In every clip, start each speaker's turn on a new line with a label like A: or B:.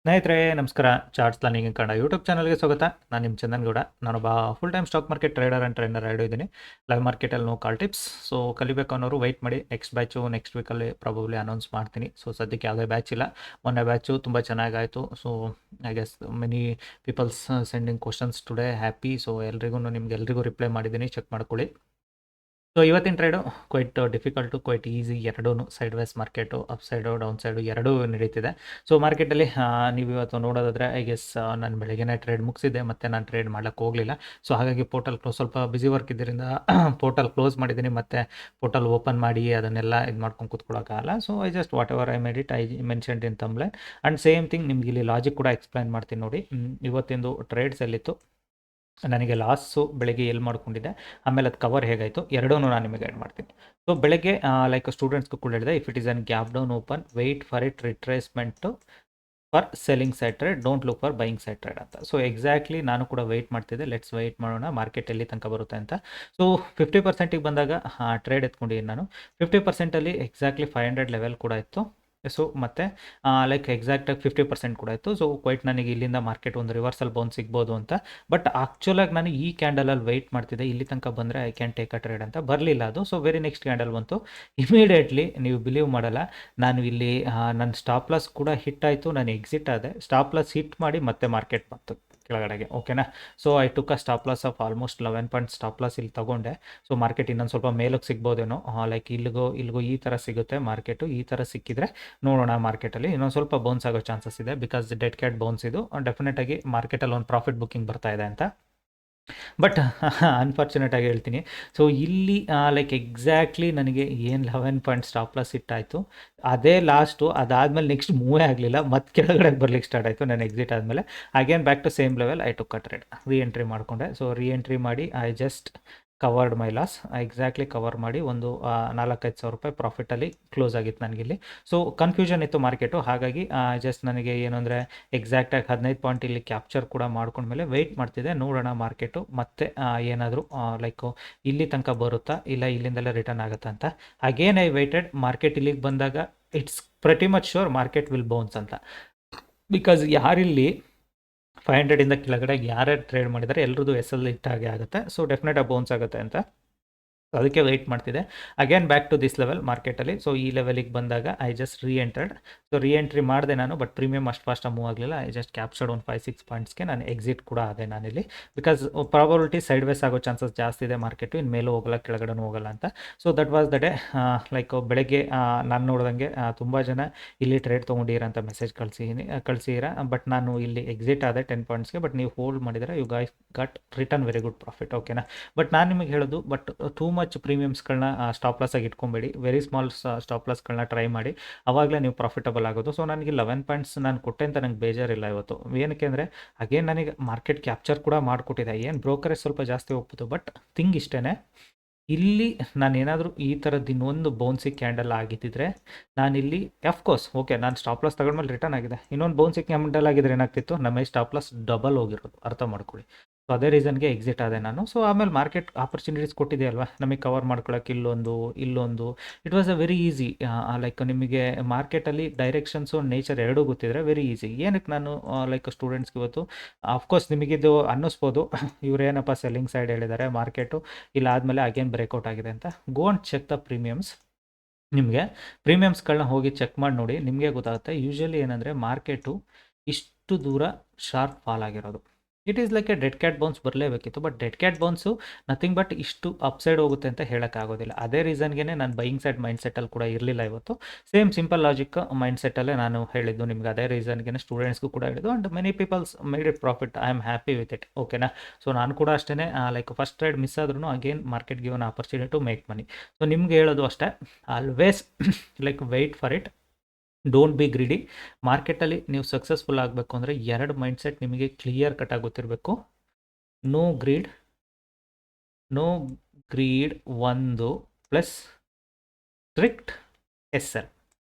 A: ಸ್ನೇಹಿತರೆ ನಮಸ್ಕಾರ. Charts planning Kannada YouTube ಚಾನಲ್ಗೆ ಸ್ವಾಗತ. ನಾನು ನಿಮ್ಮ ಚಂದನ್ಗೌಡ. ನಾನೊಬ್ಬ full time stock market trader and trainer ಇದ್ದೀನಿ. ಲೈವ್ ಮಾರ್ಕೆಟಲ್ಲಿ ನೋ ಕಾಲ್ ಟಿಪ್ಸ್. ಸೊ ಕಲಿಬೇಕು ಅನ್ನೋರು ವೆಯ್ಟ್ ಮಾಡಿ, ನೆಕ್ಸ್ಟ್ ಬ್ಯಾಚು ನೆಕ್ಸ್ಟ್ ವೀಕಲ್ಲಿ ಪ್ರಾಬಬ್ಲಿ ಅನೌನ್ಸ್ ಮಾಡ್ತೀನಿ. ಸೊ ಸದ್ಯಕ್ಕೆ ಯಾವುದೇ ಬ್ಯಾಚ್ ಇಲ್ಲ. ಮೊನ್ನೆ ಬ್ಯಾಚು ತುಂಬ ಚೆನ್ನಾಗಾಯಿತು. So I guess many peoples sending questions today, happy. So ನಿಮ್ಗೆಲ್ರಿಗೂ ರಿಪ್ಲೈ ಮಾಡಿದ್ದೀನಿ, ಚೆಕ್ ಮಾಡ್ಕೊಳ್ಳಿ. ಸೊ ಇವತ್ತಿನ trade quite difficult, quite easy. ಎರಡೂ side ways market, up side down side ಎರಡೂ ನಡೀತಿದೆ. ಸೊ ಮಾರ್ಕೆಟಲ್ಲಿ ನೀವು ಇವತ್ತು ನೋಡೋದಾದರೆ ಐ ಗೆಸ್ ನಾನು ಬೆಳಗ್ಗೆನೇ ಟ್ರೇಡ್ ಮುಗಿಸಿದ್ದೆ, ಮತ್ತು ನಾನು ಟ್ರೇಡ್ ಮಾಡ್ಲಿಕ್ಕೆ ಹೋಗಲಿಲ್ಲ. ಸೊ ಹಾಗಾಗಿ ಪೋರ್ಟಲ್ ಸ್ವಲ್ಪ ಬ್ಯುಸಿ ವರ್ಕ್ ಇದ್ದರಿಂದ ಪೋರ್ಟಲ್ ಕ್ಲೋಸ್ ಮಾಡಿದ್ದೀನಿ, ಮತ್ತು ಪೋರ್ಟಲ್ ಓಪನ್ ಮಾಡಿ ಅದನ್ನೆಲ್ಲ ಇದು ಮಾಡ್ಕೊಂಡು ಕೂತ್ಕೊಳ್ಳೋಕ್ಕಾಗಲ್ಲ. So I just whatever I made it, I mentioned in timeline. And same thing ನಿಮ್ಗೆ ಇಲ್ಲಿ ಲಾಜಿಕ್ ಕೂಡ ಎಕ್ಸ್ಪ್ಲೈನ್ ಮಾಡ್ತೀನಿ ನೋಡಿ. ಇವತ್ತಿಂದು ಟ್ರೇಡ್ಸ್ ಎಲ್ಲಿತ್ತು, ನನಗೆ ಲಾಸು ಬೆಳಗ್ಗೆ ಎಲ್ಲಿ ಮಾಡ್ಕೊಂಡಿದ್ದೆ, ಆಮೇಲೆ ಅದು ಕವರ್ ಹೇಗಾಯಿತು, ಎರಡೂ ನಾನು ನಿಮಗೆ ಗೈಡ್ ಮಾಡ್ತೀನಿ. ಸೊ ಬೆಳಗ್ಗೆ ಲೈಕ್ ಸ್ಟೂಡೆಂಟ್ಸ್ಗೂ ಕೂಡ ಹೇಳಿದೆ, if it is an gap down open, weight for it ರಿಟ್ರೇಸ್ಮೆಂಟು for selling side trade, don't look for buying side trade ಅಂತ. ಸೊ ಎಕ್ಸಾಕ್ಟ್ಲಿ ನಾನು ಕೂಡ ವೆಯ್ಟ್ ಮಾಡ್ತಿದ್ದೆ, ಲೆಟ್ಸ್ ವೆಯ್ಟ್ ಮಾಡೋಣ ಮಾರ್ಕೆಟ್ ಎಲ್ಲಿ ತನಕ ಬರುತ್ತೆ ಅಂತ. ಸೊ 50%ಗೆ ಬಂದಾಗ ಟ್ರೇಡ್ ಎತ್ಕೊಂಡಿದ್ದೀನಿ ನಾನು. 50%ಅಲ್ಲಿ ಎಕ್ಸಾಕ್ಟ್ಲಿ 500 ಲೆವೆಲ್ ಕೂಡ ಇತ್ತು. ಸೊ ಮತ್ತು ಲೈಕ್ ಎಕ್ಸಾಕ್ಟಾಗಿ 50% ಕೂಡ ಇತ್ತು. ಸೊ ಕ್ವೈಟ್ ನನಗೆ ಇಲ್ಲಿಂದ ಮಾರ್ಕೆಟ್ ಒಂದು ರಿವರ್ಸಲ್ ಬೌನ್ಸ್ ಸಿಗ್ಬೋದು ಅಂತ. ಬಟ್ ಆ್ಯಕ್ಚುಲಾಗಿ ನಾನು ಈ ಕ್ಯಾಂಡಲಲ್ಲಿ ವೆಯ್ಟ್ ಮಾಡ್ತಿದ್ದೆ, ಇಲ್ಲಿ ತನಕ ಬಂದರೆ I can take a trade ಅಂತ. ಬರಲಿಲ್ಲ ಅದು. ಸೊ ವೆರಿ ನೆಕ್ಸ್ಟ್ ಕ್ಯಾಂಡಲ್ ಬಂತು. ಇಮಿಡಿಯೇಟ್ಲಿ ನೀವು ಬಿಲೀವ್ ಮಾಡಲ್ಲ, ನಾನು ಇಲ್ಲಿ ನನ್ನ ಸ್ಟಾಪ್ ಲಾಸ್ ಕೂಡ ಹಿಟ್ ಆಯಿತು, ನಾನು ಎಕ್ಸಿಟ್ ಆದೆ. ಸ್ಟಾಪ್ ಲಾಸ್ ಹಿಟ್ ಮಾಡಿ ಮತ್ತೆ ಮಾರ್ಕೆಟ್ ಬಂತು ಕೆಳಗಡೆಗೆ, ಓಕೆನಾ. So I took a stop loss of almost 11 point stop loss ಇಲ್ಲಿ ತಗೊಂಡೆ. ಸೊ ಮಾರ್ಕೆಟ್ ಇನ್ನೊಂದು ಸ್ವಲ್ಪ ಮೇಲಕ್ಕೆ ಸಿಗ್ಬೋದೇನೋ, ಲೈಕ್ ಇಲ್ಲಿಗೋ ಈ ಥರ ಸಿಗುತ್ತೆ ಮಾರ್ಕೆಟು. ಈ ಥರ ಸಿಕ್ಕಿದ್ರೆ ನೋಡೋಣ, ಮಾರ್ಕೆಟಲ್ಲಿ ಇನ್ನೊಂದು ಸ್ವಲ್ಪ ಬೌನ್ಸ್ ಆಗೋ ಚಾನ್ಸಸ್ ಇದೆ, ಬಿಕಾಸ್ ಡೆಡ್ ಕ್ಯಾಟ್ ಬೌನ್ಸ್ ಇದು. ಡೆಫಿನೆಟಾಗಿ ಮಾರ್ಕೆಟಲ್ಲಿ ಒಂದು ಪ್ರಾಫಿಟ್ ಬುಕ್ಕಿಂಗ್ ಬರ್ತಾ ಇದೆ ಅಂತ. ಬಟ್ ಅನ್ಫಾರ್ಚುನೇಟ್ ಆಗಿ ಹೇಳ್ತೀನಿ, ಸೊ ಇಲ್ಲಿ ಲೈಕ್ ಎಕ್ಸಾಕ್ಟ್ಲಿ ನನಗೆ ಏನು 11 ಪಾಯಿಂಟ್ ಸ್ಟಾಪ್ ಲಾಸ್ ಇಟ್ಟಾಯಿತು, ಅದೇ ಲಾಸ್ಟು. ಅದಾದಮೇಲೆ ನೆಕ್ಸ್ಟ್ ಮೂವೇ ಆಗಲಿಲ್ಲ, ಮತ್ತೆ ಕೆಳಗಡೆ ಬರ್ಲಿಕ್ಕೆ ಸ್ಟಾರ್ಟ್ ಆಯಿತು ನಾನು ಎಕ್ಸಿಟ್ ಆದಮೇಲೆ. Again back to same level I took a trade, entry ಮಾಡಿಕೊಂಡೆ. ಸೊ ಎಂಟ್ರಿ ಮಾಡಿ I just covered my loss. Exactly cover ಮಾಡಿ ಒಂದು 4-5 ಸಾವಿರ ರೂಪಾಯಿ ಪ್ರಾಫಿಟಲ್ಲಿ ಕ್ಲೋಸ್ ಆಗಿತ್ತು ನನಗಿಲ್ಲಿ. ಸೊ ಕನ್ಫ್ಯೂಷನ್ ಇತ್ತು ಮಾರ್ಕೆಟು, ಹಾಗಾಗಿ ಜಸ್ಟ್ ನನಗೆ ಏನು ಅಂದರೆ ಎಕ್ಸಾಕ್ಟಾಗಿ 15 ಪಾಯಿಂಟ್ ಇಲ್ಲಿ ಕ್ಯಾಪ್ಚರ್ ಕೂಡ ಮಾಡ್ಕೊಂಡ್ಮೇಲೆ ವೆಯ್ಟ್ ಮಾಡ್ತಿದ್ದೆ, ನೋಡೋಣ ಮಾರ್ಕೆಟು ಮತ್ತೆ ಏನಾದರೂ ಲೈಕು ಇಲ್ಲಿ ತನಕ ಬರುತ್ತಾ, ಇಲ್ಲ ಇಲ್ಲಿಂದಲೇ ರಿಟರ್ನ್ ಆಗುತ್ತಾ ಅಂತ. Again I waited. ಮಾರ್ಕೆಟ್ ಇಲ್ಲಿಗೆ ಬಂದಾಗ it's pretty much sure market will bounce ಅಂತ. ಬಿಕಾಸ್ ಯಾರಿಲ್ಲಿ 500ಇಂದ ಕೆಳಗಡೆ ಯಾರ್ಯಾರು ಟ್ರೇಡ್ ಮಾಡಿದ್ದಾರೆ ಎಲ್ಲರದ್ದು ಎಲ್ ಇಟ್ಟಾಗೆ ಆಗುತ್ತೆ. ಸೊ ಡೆಫಿನೆಟಾಗಿ ಬೌನ್ಸ್ ಆಗುತ್ತೆ ಅಂತ ಅದಕ್ಕೆ ವೆಯ್ಟ್ ಮಾಡ್ತಿದ್ದೆ. Again back to this level ಮಾರ್ಕೆಟಲ್ಲಿ. ಸೊ ಈ ಲೆವೆಲಿಗೆ ಬಂದಾಗ I just entered. So entry ಮಾಡಿದೆ ನಾನು, ಬಟ್ ಪ್ರೀಮಿಯಮ್ ಅಷ್ಟು ಫಾಸ್ಟಾಗಿ ಮೂವ್ ಆಗಲಿಲ್ಲ. ಐ ಜಸ್ಟ್ ಕ್ಯಾಪ್ಚರ್ಡ್ ಒಂದು 5-6 ಪಾಯಿಂಟ್ಸ್ಗೆ ನಾನು ಎಕ್ಸಿಟ್ ಕೂಡ ಆದೆ ನಾನಿಲ್ಲಿ. ಬಿಕಾಸ್ ಪ್ರಾಬಬಿಲಿಟಿ ಸೈಡ್ ವೇಸ್ ಆಗೋ ಚಾನ್ಸಸ್ ಜಾಸ್ತಿ ಇದೆ ಮಾರ್ಕೆಟು, ಇನ್ನು ಮೇಲೂ ಹೋಗಲ್ಲ ಕೆಳಗಡೆನೂ ಹೋಗಲ್ಲ ಅಂತ. So that was the day. Like ಬೆಳಗ್ಗೆ ನಾನು ನೋಡ್ದಂಗೆ ತುಂಬ ಜನ ಇಲ್ಲಿ ಟ್ರೇಡ್ ತೊಗೊಂಡಿರ ಅಂತ ಮೆಸೇಜ್ ಕಳಿಸಿರ. ಬಟ್ ನಾನು ಇಲ್ಲಿ ಎಕ್ಸಿಟ್ ಆದೆ 10 ಪಾಯಿಂಟ್ಸ್ಗೆ. ಬಟ್ ನೀವು ಹೋಲ್ಡ್ ಮಾಡಿದರೆ you guys got return very good profit, ಓಕೆನಾ. ಬಟ್ ನಾನು ನಿಮಗೆ ಹೇಳೋದು, ಬಟ್ ಟೂ ಮಚ್ ಪ್ರೀಮಿಯಮ್ಸ್ಗಳನ್ನ ಸ್ಟಾಪ್ ಲಾಸ್ ಆಗಿ ಇಟ್ಕೊಂಬೇಡಿ. ವೆರಿ ಸ್ಮಾಲ್ ಸ್ಟಾಪ್ ಲಾಸ್ಗಳನ್ನ ಟ್ರೈ ಮಾಡಿ, ಆವಾಗಲೇ ನೀವು ಪ್ರಾಫಿಟಬಲ್ ಆಗೋದು. ಸೊ ನನಗೆ 11 ಪಾಯಿಂಟ್ಸ್ ನಾನು ಕೊಟ್ಟೆ ಅಂತ ನಂಗೆ ಬೇಜಾರಿಲ್ಲ ಇವತ್ತು. ಏನಕ್ಕೆ ಅಂದರೆ ಅಗೇನ್ ನನಗೆ ಮಾರ್ಕೆಟ್ ಕ್ಯಾಪ್ಚರ್ ಕೂಡ ಮಾಡಿಕೊಟ್ಟಿದೆ. ಏನು ಬ್ರೋಕರೇಜ್ ಸ್ವಲ್ಪ ಜಾಸ್ತಿ ಹೋಗ್ಬೋದು, ಬಟ್ ಥಿಂಗ್ ಇಷ್ಟೇ, ಇಲ್ಲಿ ನಾನು ಏನಾದರೂ ಈ ಥರದ್ದು ಇನ್ನೊಂದು ಬೌನ್ಸಿಕ್ ಕ್ಯಾಂಡಲ್ ಆಗಿದ್ದಿದ್ರೆ ನಾನಿಲ್ಲಿ ಅಫ್ಕೋರ್ಸ್ ಓಕೆ, ನಾನು ಸ್ಟಾಪ್ ಲಾಸ್ ತಗೊಂಡ್ಮೇಲೆ ರಿಟರ್ನ್ ಆಗಿದೆ. ಇನ್ನೊಂದು ಬೌನ್ಸಿಕ್ ಕ್ಯಾಂಡಲ್ ಆಗಿದ್ರೆ ಏನಾಗ್ತಿತ್ತು, ನಮ್ಮ ಸ್ಟಾಪ್ ಲಾಸ್ ಡಬಲ್ ಹೋಗಿರೋದು, ಅರ್ಥ ಮಾಡ್ಕೊಳ್ಳಿ. ಸೊ ಅದೇ ರೀಸನ್ಗೆ ಎಕ್ಸಿಟ್ ಆದೆ ನಾನು. ಸೊ ಆಮೇಲೆ ಮಾರ್ಕೆಟ್ ಆಪರ್ಚುನಿಟೀಸ್ ಕೊಟ್ಟಿದೆ ಅಲ್ವಾ ನಮಗೆ ಕವರ್ ಮಾಡ್ಕೊಳ್ಳೋಕೆ, ಇಲ್ಲೊಂದು. It was a very easy. Like ನಿಮಗೆ ಮಾರ್ಕೆಟಲ್ಲಿ ಡೈರೆಕ್ಷನ್ಸು ನೇಚರ್ ಎರಡೂ ಗೊತ್ತಿದ್ರೆ ವೆರಿ ಈಸಿ. ಏನಕ್ಕೆ ನಾನು ಲೈಕ್ ಸ್ಟೂಡೆಂಟ್ಸ್ಗೆ ಇವತ್ತು ಆಫ್ಕೋರ್ಸ್ ನಿಮಗಿದು ಅನ್ನಿಸ್ಬೋದು, ಇವರೇನಪ್ಪ ಸೆಲ್ಲಿಂಗ್ ಸೈಡ್ ಹೇಳಿದ್ದಾರೆ, ಮಾರ್ಕೆಟು ಇಲ್ಲ ಆದಮೇಲೆ ಅಗೇನ್ ಬ್ರೇಕ್ಔಟ್ ಆಗಿದೆ ಅಂತ. Go and check the premiums. ನಿಮಗೆ ಪ್ರೀಮಿಯಮ್ಸ್ಗಳನ್ನ ಹೋಗಿ ಚೆಕ್ ಮಾಡಿ ನೋಡಿ, ನಿಮಗೆ ಗೊತ್ತಾಗುತ್ತೆ. ಯೂಶ್ವಲಿ ಏನಂದರೆ ಮಾರ್ಕೆಟು ಇಷ್ಟು ದೂರ ಶಾರ್ಪ್ ಫಾಲ್ ಆಗಿರೋದು, it is like a dead cat bounce ಬರಲೇಬೇಕಿತ್ತು. But dead cat bounce nothing but ಇಷ್ಟು ಅಪ್ಸೈಡ್ ಹೋಗುತ್ತೆ ಅಂತ ಹೇಳೋಕ್ಕಾಗೋದಿಲ್ಲ. ಅದೇ ರೀಸನ್ಗೆ ನಾನು ಬೈಯಿಂಗ್ ಸೈಡ್ ಮೈಂಡ್ಸೆಟ್ಟಲ್ಲಿ ಕೂಡ ಇರಲಿಲ್ಲ ಇವತ್ತು. ಸೇಮ್ ಸಿಂಪಲ್ ಲಾಜಿಕ್ ಮೈಂಡ್ಸೆಟ್ಟಲ್ಲೇ ನಾನು ಹೇಳಿದ್ದು ನಿಮ್ಗೆ. ಅದೇ ರೀಸನ್ಗೆ ಸ್ಟೂಡೆಂಟ್ಸ್ಗೂ ಕೂಡ ಹೇಳಿದ್ದು. And many peoples made it profit. I am happy with it, ಓಕೆನಾ. ಸೊ ನಾನು ಕೂಡ ಅಷ್ಟೇ, ಲೈಕ್ ಫಸ್ಟ್ ಟ್ರೇಡ್ ಮಿಸ್ ಆದ್ರೂ again market give an opportunity to make money. So ನಿಮ್ಗೆ ಹೇಳೋದು ಅಷ್ಟೇ, always like wait for it, don't be greedy. ಮಾರ್ಕೆಟಲ್ಲಿ ನೀವು ಸಕ್ಸಸ್ಫುಲ್ ಆಗಬೇಕು ಅಂದರೆ ಎರಡು ಮೈಂಡ್ಸೆಟ್ ನಿಮಗೆ ಕ್ಲಿಯರ್ ಕಟ್ ಆಗಿ ಗೊತ್ತಿರಬೇಕು. ನೋ ಗ್ರೀಡ್ ಒಂದು ಪ್ಲಸ್ ಸ್ಟ್ರಿಕ್ಟ್ ಎಲ್.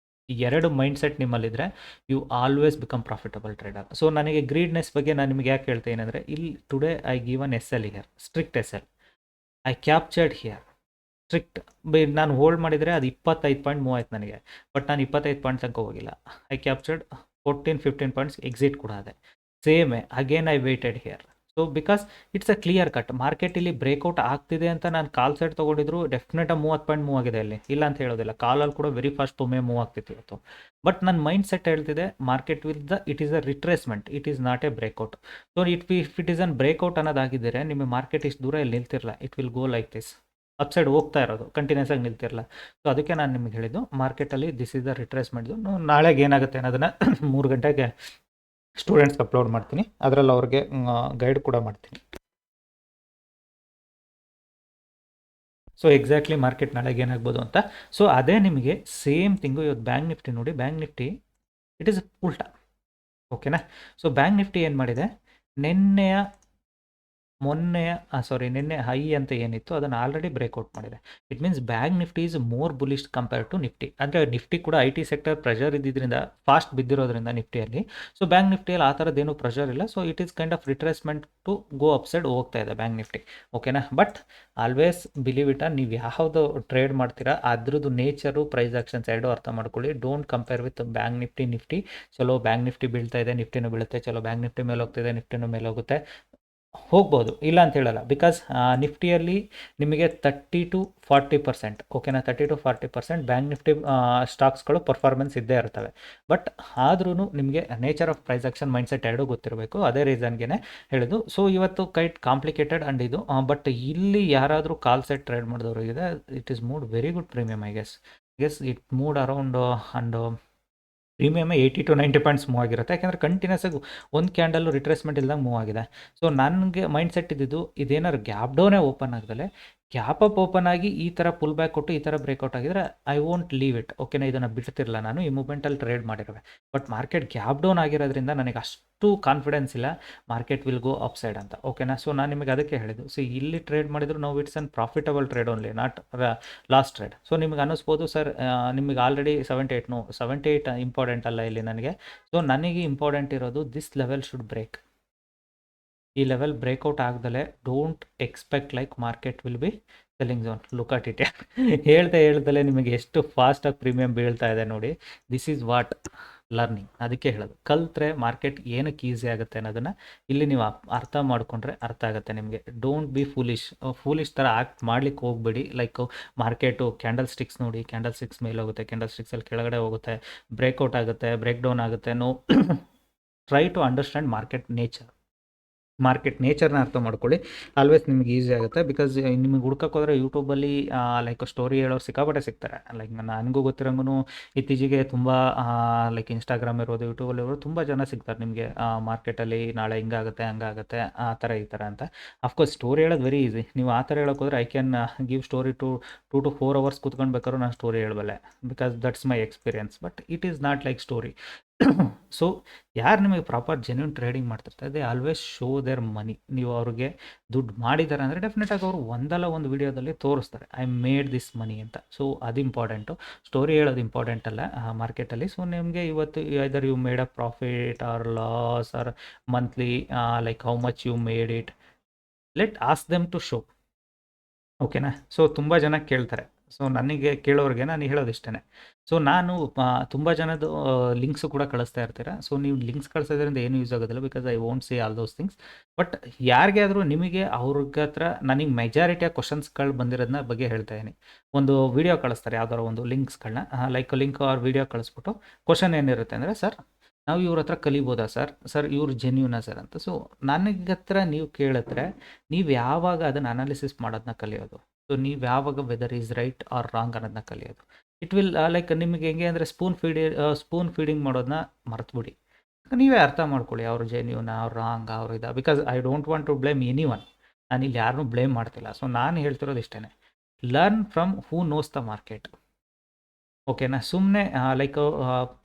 A: ಎರಡು ಮೈಂಡ್ಸೆಟ್ ನಿಮ್ಮಲ್ಲಿದ್ದರೆ you always become profitable trader. So ನನಗೆ ಗ್ರೀಡ್ನೆಸ್ ಬಗ್ಗೆ ನಾನು ನಿಮಗೆ ಯಾಕೆ ಹೇಳ್ತೇನೆ ಅಂದರೆ, ಇಲ್ಲಿ today I give an L here, strict L. I captured here strict. ನಾನು ಹೋಲ್ಡ್ ಮಾಡಿದರೆ ಅದು 25 ಪಾಯಿಂಟ್ ಮೂವ್ ಆಯ್ತು ನನಗೆ. ಬಟ್ ನಾನು 25 ಪಾಯಿಂಟ್ ತನಕ ಹೋಗಿಲ್ಲ. ಐ ಕ್ಯಾಪ್ಚರ್ಡ್ 14-15 ಪಾಯಿಂಟ್ಸ್ ಎಕ್ಸಿಟ್ ಕೂಡ ಇದೆ. ಸೇಮೇ again I waited here. So because it's a clear cut market ಇಲ್ಲಿ ಬ್ರೇಕ್ಔಟ್ ಆಗ್ತಿದೆ ಅಂತ ನಾನು ಕಾಲ್ ಸೈಡ್ ತೊಗೊಂಡಿದ್ರು ಡೆಫಿನೆಟ್ 30 ಪಾಯಿಂಟ್ ಮೂವ್ ಆಗಿದೆ ಅಲ್ಲಿ, ಇಲ್ಲ ಅಂತ ಹೇಳೋದಿಲ್ಲ. ಕಾಲಲ್ಲಿ ಕೂಡ ವೆರಿ ಫಾಸ್ಟ್ ಒಮ್ಮೆ ಮೂವ್ ಆಗ್ತಿತ್ತು ಇವತ್ತು. ಬಟ್ ನನ್ನ ಮೈಂಡ್ ಸೆಟ್ ಹೇಳ್ತಿದೆ market with it is a retracement, it is not a breakout. So if it is an breakout ಅನ್ನೋದಾಗಿದ್ದರೆ ನಿಮಗೆ ಮಾರ್ಕೆಟ್ ಇಷ್ಟು ದೂರ ಇಲ್ಲಿ ನಿಲ್ತಿರಲ್ಲ, it will go like this upside ಹೋಗ್ತಾ ಇರೋದು, ಕಂಟಿನ್ಯೂಸ್ ಆಗಿ ನಿಲ್ತಿರಲ್ಲ. ಸೊ ಅದಕ್ಕೆ ನಾನು ನಿಮಗೆ ಹೇಳಿದ್ದು ಮಾರ್ಕೆಟಲ್ಲಿ ದಿಸ್ ಇಸ್ ದ ರಿಟ್ರೇಸ್ಮೆಂಟ್ದು. ನಾಳೆಗೆ ಏನಾಗುತ್ತೆ ಅನ್ನೋದನ್ನು 3 ಗಂಟೆಗೆ ಸ್ಟೂಡೆಂಟ್ಸ್ಗೆ ಅಪ್ಲೋಡ್ ಮಾಡ್ತೀನಿ, ಅದರಲ್ಲಿ ಅವ್ರಿಗೆ ಗೈಡ್ ಕೂಡ ಮಾಡ್ತೀನಿ. ಸೊ ಎಕ್ಸಾಕ್ಟ್ಲಿ ಮಾರ್ಕೆಟ್ ನಾಳೆಗೆ ಏನಾಗ್ಬೋದು ಅಂತ. ಸೊ ಅದೇ ನಿಮಗೆ ಸೇಮ್ ಥಿಂಗು ಇವತ್ತು ಬ್ಯಾಂಕ್ ನಿಫ್ಟಿ ನೋಡಿ, ಬ್ಯಾಂಕ್ ನಿಫ್ಟಿ ಇಟ್ ಈಸ್ ಉಲ್ಟಾ. ಓಕೆನಾ. ಸೊ ಬ್ಯಾಂಕ್ ನಿಫ್ಟಿ ಏನು ಮಾಡಿದೆ, ನಿನ್ನೆ ಹೈ ಅಂತ ಏನಿತ್ತು ಅದನ್ನು ಆಲ್ರೆಡಿ ಬ್ರೇಕ್ಔಟ್ ಮಾಡಿದೆ. It means bank Nifty is more bullish compare to Nifty. ಅಂದರೆ ನಿಫ್ಟಿ ಕೂಡ ಐ ಟಿ ಸೆಕ್ಟರ್ ಪ್ರೆಷರ್ ಇದ್ದಿದ್ದರಿಂದ ಫಾಸ್ಟ್ ಬಿದ್ದಿರೋದ್ರಿಂದ ನಿಫ್ಟಿಯಲ್ಲಿ. ಸೊ ಬ್ಯಾಂಕ್ ನಿಫ್ಟಿಯಲ್ಲಿ ಆ ಥರದ್ದೇನು ಪ್ರೆಷರ್ ಇಲ್ಲ. So it is kind of retracement to go upside ಹೋಗ್ತಾ ಇದೆ ಬ್ಯಾಂಕ್ ನಿಫ್ಟಿ. ಓಕೆನಾ. ಬಟ್ ಆಲ್ವೇಸ್ ಬಿಲೀವ್ ಇಟ್, ನೀವು ಯಾವುದು ಟ್ರೇಡ್ ಮಾಡ್ತೀರಾ ಅದ್ರದ್ದು ನೇಚರು, ಪ್ರೈಸ್ ಆಕ್ಷನ್ಸ್ ಎರಡೂ ಅರ್ಥ ಮಾಡ್ಕೊಳ್ಳಿ. Don't compare with bank Nifty. ಚಲೋ ಬ್ಯಾಂಕ್ ನಿಫ್ಟಿ ಬೀಳ್ತಾ ಇದೆ, ನಿಫ್ಟಿನೂ ಬೀಳುತ್ತೆ, ಚಲೋ ಬ್ಯಾಂಕ್ ನಿಫ್ಟಿ ಮೇಲೆ ಹೋಗ್ತಿದೆ, ನಿಫ್ಟಿನೂ ಮೇಲೆ ಹೋಗ್ಬೋದು, ಇಲ್ಲ ಅಂತ ಹೇಳಲ್ಲ. ಬಿಕಾಸ್ ನಿಫ್ಟಿಯಲ್ಲಿ ನಿಮಗೆ 30-40%, ಓಕೆನಾ, 30-40% ಬ್ಯಾಂಕ್ ನಿಫ್ಟಿ ಸ್ಟಾಕ್ಸ್ಗಳು ಪರ್ಫಾರ್ಮೆನ್ಸ್ ಇದ್ದೇ ಇರ್ತವೆ. ಬಟ್ ಆದ್ರೂ ನಿಮಗೆ nature of price action mindset ಎರಡೂ ಗೊತ್ತಿರಬೇಕು. ಅದೇ ರೀಸನ್ಗೆ ಹೇಳಿದ್ದು. ಸೊ ಇವತ್ತು ಕೈಟ್ ಕಾಂಪ್ಲಿಕೇಟೆಡ್ ಅಂಡ್ ಇದು. ಬಟ್ ಇಲ್ಲಿ ಯಾರಾದರೂ ಕಾಲ್ ಸೆಟ್ ಟ್ರೇಡ್ ಮಾಡಿದವರು ಇದೆ, it is moved very good premium. I guess it moved around and premium 80-90 points move ಆಗಿರುತ್ತೆ. ಯಾಕೆಂದರೆ ಕಂಟಿನ್ಯೂಸ್ ಆಗಿ ಒಂದು ಕ್ಯಾಂಡಲ್ ರಿಟ್ರೇಸ್ಮೆಂಟ್ ಇಲ್ದಂಗೆ ಮೂವ್ ಆಗಿದೆ. ಸೊ ನನಗೆ ಮೈಂಡ್ ಸೆಟ್ ಇದ್ದಿದ್ದು ಇದೇನಾದ್ರು ಗ್ಯಾಪ್ ಡೌನೇ ಓಪನ್ ಆಗದಲ್ಲೇ ಗ್ಯಾಪ್ ಅಪ್ ಓಪನ್ ಆಗಿ ಈ ಥರ ಪುಲ್ ಬ್ಯಾಕ್ ಕೊಟ್ಟು ಈ ಥರ ಬ್ರೇಕ್ಔಟ್ ಆಗಿದ್ರೆ ಐ ವೋಂಟ್ ಲೀವ್ ಇಟ್. ಓಕೆನಾ, ಇದನ್ನು ಬಿಡ್ತಿರಲ್ಲ, ನಾನು ಈ ಮೂಮೆಂಟಲ್ಲಿ ಟ್ರೇಡ್ ಮಾಡಿರುವೆ. ಬಟ್ ಮಾರ್ಕೆಟ್ ಗ್ಯಾಪ್ ಡೌನ್ ಆಗಿರೋದ್ರಿಂದ ನನಗೆ ಅಷ್ಟು ಕಾನ್ಫಿಡೆನ್ಸ್ ಇಲ್ಲ market will go up side ಅಂತ. ಓಕೆನಾ. ಸೊ ನಾನು ನಿಮಗೆ ಅದಕ್ಕೆ ಹೇಳಿದ್ದು, ಸೊ ಇಲ್ಲಿ ಟ್ರೇಡ್ ಮಾಡಿದ್ರು ನಾವು it's an profitable trade only, not lost trade. So ನಿಮಗೆ ಅನ್ನಿಸ್ಬೋದು ಸರ್ ನಿಮಗೆ ಆಲ್ರೆಡಿ 78 ಇಂಪಾರ್ಟೆಂಟ್ ಅಲ್ಲ ಇಲ್ಲಿ ನನಗೆ. ಸೊ ನನಗೆ ಇಂಪಾರ್ಟೆಂಟ್ ಇರೋದು ದಿಸ್ ಲೆವೆಲ್ ಶುಡ್ ಬ್ರೇಕ್. ಈ ಲೆವೆಲ್ ಬ್ರೇಕ್ಔಟ್ ಆಗದಲ್ಲೇ don't expect like market will be selling zone. Look at it. ಹೇಳ್ದಲೇ ನಿಮಗೆ ಎಷ್ಟು ಫಾಸ್ಟಾಗಿ ಪ್ರೀಮಿಯಂ ಬೀಳ್ತಾ ಇದೆ ನೋಡಿ. This is what learning. ಅದಕ್ಕೆ ಹೇಳೋದು, ಕಲ್ತ್ರೆ ಮಾರ್ಕೆಟ್ ಏನಕ್ಕೆ ಈಸಿ ಆಗುತ್ತೆ ಅನ್ನೋದನ್ನು ಇಲ್ಲಿ ನೀವು ಅರ್ಥ ಮಾಡಿಕೊಂಡ್ರೆ ಅರ್ಥ ಆಗುತ್ತೆ ನಿಮಗೆ. ಡೋಂಟ್ ಬಿ ಫೂಲಿಶ್ ಥರ ಆ್ಯಕ್ಟ್ ಮಾಡ್ಲಿಕ್ಕೆ ಹೋಗ್ಬೇಡಿ. ಲೈಕ್ ಮಾರ್ಕೆಟು ಕ್ಯಾಂಡಲ್ ಸ್ಟಿಕ್ಸ್ ನೋಡಿ, ಕ್ಯಾಂಡಲ್ ಸ್ಟಿಕ್ಸ್ ಮೇಲೆ ಹೋಗುತ್ತೆ, ಕ್ಯಾಂಡಲ್ ಸ್ಟಿಕ್ಸಲ್ಲಿ ಕೆಳಗಡೆ ಹೋಗುತ್ತೆ, ಬ್ರೇಕ್ಔಟ್ ಆಗುತ್ತೆ, ಬ್ರೇಕ್ ಡೌನ್ ಆಗುತ್ತೆ. No, try to understand market ನೇಚರ್ನ ಅರ್ಥ ಮಾಡ್ಕೊಳ್ಳಿ. ಆಲ್ವೇಸ್ ನಿಮ್ಗೆ ಈಸಿ ಆಗುತ್ತೆ. ಬಿಕಾಸ್ ನಿಮಗೆ ಹುಡ್ಕಕ್ಕೆ ಹೋದರೆ ಯೂಟ್ಯೂಬಲ್ಲಿ ಲೈಕ್ ಸ್ಟೋರಿ ಹೇಳೋರು ಸಿಕ್ಕಾಪಟ್ಟೆ ಸಿಗ್ತಾರೆ. ಲೈಕ್ ನನಗೂ ಗೊತ್ತಿರೋಂಗೂ ಇತ್ತೀಚೆಗೆ ತುಂಬ ಲೈಕ್ ಇನ್ಸ್ಟಾಗ್ರಾಮ್ ಇರ್ಬೋದು, ಯೂಟ್ಯೂಬಲ್ಲಿ ಇರೋದು ತುಂಬ ಜನ ಸಿಗ್ತಾರೆ ನಿಮಗೆ. ಮಾರ್ಕೆಟಲ್ಲಿ ನಾಳೆ ಹಿಂಗಾಗುತ್ತೆ ಹಂಗಾಗುತ್ತೆ ಆ ಥರ ಈ ಥರ ಅಂತ. ಅಫ್ಕೋರ್ಸ್ ಸ್ಟೋರಿ ಹೇಳೋದು ವೆರಿ ಈಸಿ. ನೀವು ಆ ಥರ ಹೇಳೋಕೆ ಹೋದರೆ I can give story 2 to 4 hours ಕೂತ್ಕೊಂಡು ಬೇಕಾದ್ರೂ ನಾನು ಸ್ಟೋರಿ ಹೇಳಬಲ್ಲೆ. Because that's my experience. But it is not like story. So ಯಾರು ನಿಮಗೆ ಪ್ರಾಪರ್ ಜೆನ್ಯೂನ್ ಟ್ರೇಡಿಂಗ್ ಮಾಡ್ತಿರ್ತಾರೆ ದೇ ಆಲ್ವೇಸ್ ಶೋ ದೇರ್ ಮನಿ. ನೀವು ಅವ್ರಿಗೆ ದುಡ್ಡು ಮಾಡಿದ್ದಾರೆ ಅಂದರೆ ಡೆಫಿನೆಟಾಗಿ ಅವರು ಒಂದಲ್ಲ ಒಂದು ವಿಡಿಯೋದಲ್ಲಿ ತೋರಿಸ್ತಾರೆ ಐ ಮೇಡ್ ದಿಸ್ ಮನಿ ಅಂತ. ಸೊ ಅದು ಇಂಪಾರ್ಟೆಂಟು, ಸ್ಟೋರಿ ಹೇಳೋದು ಇಂಪಾರ್ಟೆಂಟ್ ಅಲ್ಲ ಮಾರ್ಕೆಟಲ್ಲಿ. ಸೊ ನಿಮಗೆ ಇವತ್ತು either you made a profit or loss or monthly like how much you made it, let ask them to show. ಓಕೆನಾ. ಸೊ ತುಂಬ ಜನ ಕೇಳ್ತಾರೆ. ಸೊ ನನಗೆ ಕೇಳೋರಿಗೆ ನಾನು ಹೇಳೋದಿಷ್ಟೇ. ಸೊ ನಾನು ತುಂಬ ಜನದ್ದು ಲಿಂಕ್ಸು ಕೂಡ ಕಳಿಸ್ತಾ ಇರ್ತೀರ. ಸೊ ನೀವು ಲಿಂಕ್ಸ್ ಕಳಿಸೋದ್ರಿಂದ ಏನು ಯೂಸ್ ಆಗೋದಿಲ್ಲ, because I won't C all those things. But ಯಾರಿಗೆ ಆದರೂ ನಿಮಗೆ ಅವ್ರಿಗೆ ಹತ್ರ ನನಗೆ ಮೆಜಾರಿಟಿಯಾಗಿ ಕ್ವಶನ್ಸ್ಗಳು ಬಂದಿರೋದನ್ನ ಬಗ್ಗೆ ಹೇಳ್ತಾ ಇದ್ದೀನಿ. ಒಂದು ವೀಡಿಯೋ ಕಳಿಸ್ತಾರೆ ಯಾವ್ದಾರು ಒಂದು ಲಿಂಕ್ಸ್ಗಳನ್ನ, ಲೈಕ್ ಲಿಂಕ್ ಆರ್ ವೀಡಿಯೋ ಕಳಿಸ್ಬಿಟ್ಟು ಕ್ವಶನ್ ಏನಿರುತ್ತೆ ಅಂದರೆ, ಸರ್ ನಾವು ಇವ್ರ ಹತ್ರ ಕಲಿಬೋದಾ ಸರ್ ಇವ್ರು ಜೆನ್ಯೂನಾ ಸರ್ ಅಂತ. ಸೊ ನನಗೆ ಹತ್ರ ನೀವು ಕೇಳಿದ್ರೆ ನೀವು ಯಾವಾಗ ಅದನ್ನು ಅನಾಲಿಸಿಸ್ ಮಾಡೋದನ್ನ ಕಲಿಯೋದು. ಸೊ ನೀವು ಯಾವಾಗ whether is right or wrong ಅನ್ನೋದನ್ನ ಕಲಿಯೋದು. ಇಟ್ ವಿಲ್ ಲೈಕ್ ನಿಮಗೆ ಹೆಂಗೆ ಅಂದರೆ ಸ್ಪೂನ್ ಫೀಡಿಂಗ್ ಮಾಡೋದನ್ನ ಮರೆತುಬಿಡಿ. ನೀವೇ ಅರ್ಥ ಮಾಡ್ಕೊಳ್ಳಿ ಅವ್ರು ಜೆನ್ಯೂನ್ ಅವ್ರು ರಾಂಗ್ ಅವ್ರು ಇದೆ. Because I don't want to blame anyone. ನಾನು ಇಲ್ಲಿ ಯಾರನ್ನೂ ಬ್ಲೇಮ್ ಮಾಡ್ತಿಲ್ಲ. ಸೊ ನಾನು ಹೇಳ್ತಿರೋದು ಇಷ್ಟೇ, learn from who knows the market. ಓಕೆನಾ. ಸುಮ್ಮನೆ ಲೈಕ್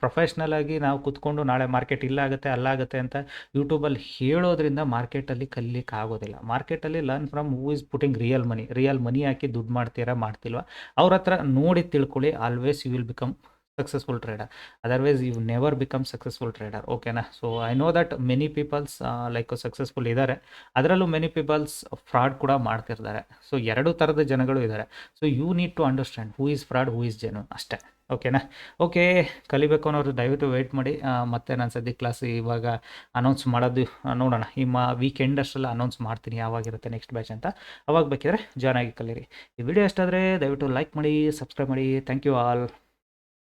A: ಪ್ರೊಫೆಷ್ನಲ್ ಆಗಿ ನಾವು ಕೂತ್ಕೊಂಡು ನಾಳೆ ಮಾರ್ಕೆಟ್ ಇಲ್ಲಾಗುತ್ತೆ ಅಲ್ಲಾಗುತ್ತೆ ಅಂತ ಯೂಟ್ಯೂಬಲ್ಲಿ ಹೇಳೋದ್ರಿಂದ ಮಾರ್ಕೆಟಲ್ಲಿ ಕಲಿಲಿಕ್ಕೆ ಆಗೋದಿಲ್ಲ. ಮಾರ್ಕೆಟಲ್ಲಿ learn from who is putting real money ಹಾಕಿ ದುಡ್ಡು ಮಾಡ್ತಿಲ್ವಾ ಅವ್ರ ಹತ್ರ ನೋಡಿ ತಿಳ್ಕೊಳ್ಳಿ. Always you will become successful trader. Otherwise you never become successful trader. ಓಕೆನಾ? So I know that many peoples like successful ಇದ್ದಾರೆ, ಅದರಲ್ಲೂ ಮೆನಿ ಪೀಪಲ್ಸ್ ಫ್ರಾಡ್ ಕೂಡ ಮಾಡ್ತಿರ್ತಾರೆ. ಸೊ 2 ಥರದ ಜನಗಳು ಇದ್ದಾರೆ. So you need to understand who is fraud, who is genuine ಅಷ್ಟೇ. ಓಕೆನಾ? ಓಕೆ, ಕಲಿಬೇಕು ಅನ್ನೋರು ದಯವಿಟ್ಟು ವೆಯ್ಟ್ ಮಾಡಿ. ಮತ್ತು ನಾನು ಸದ್ಯಕ್ಕೆ ಕ್ಲಾಸ್ ಇವಾಗ ಅನೌನ್ಸ್ ಮಾಡೋದು ನೋಡೋಣ. ವೀಕೆಂಡ್ ಅಷ್ಟೆಲ್ಲ ಅನೌನ್ಸ್ ಮಾಡ್ತೀನಿ ಯಾವಾಗಿರುತ್ತೆ ನೆಕ್ಸ್ಟ್ ಬ್ಯಾಚ್ ಅಂತ. ಅವಾಗ ಬೇಕಿದ್ರೆ ಜಾಯ್ನ್ ಆಗಿ ಕಲೀರಿ. ಈ ವಿಡಿಯೋ ಎಷ್ಟಾದರೆ ದಯವಿಟ್ಟು ಲೈಕ್ ಮಾಡಿ, ಸಬ್ಸ್ಕ್ರೈಬ್ ಮಾಡಿ. Thank you all.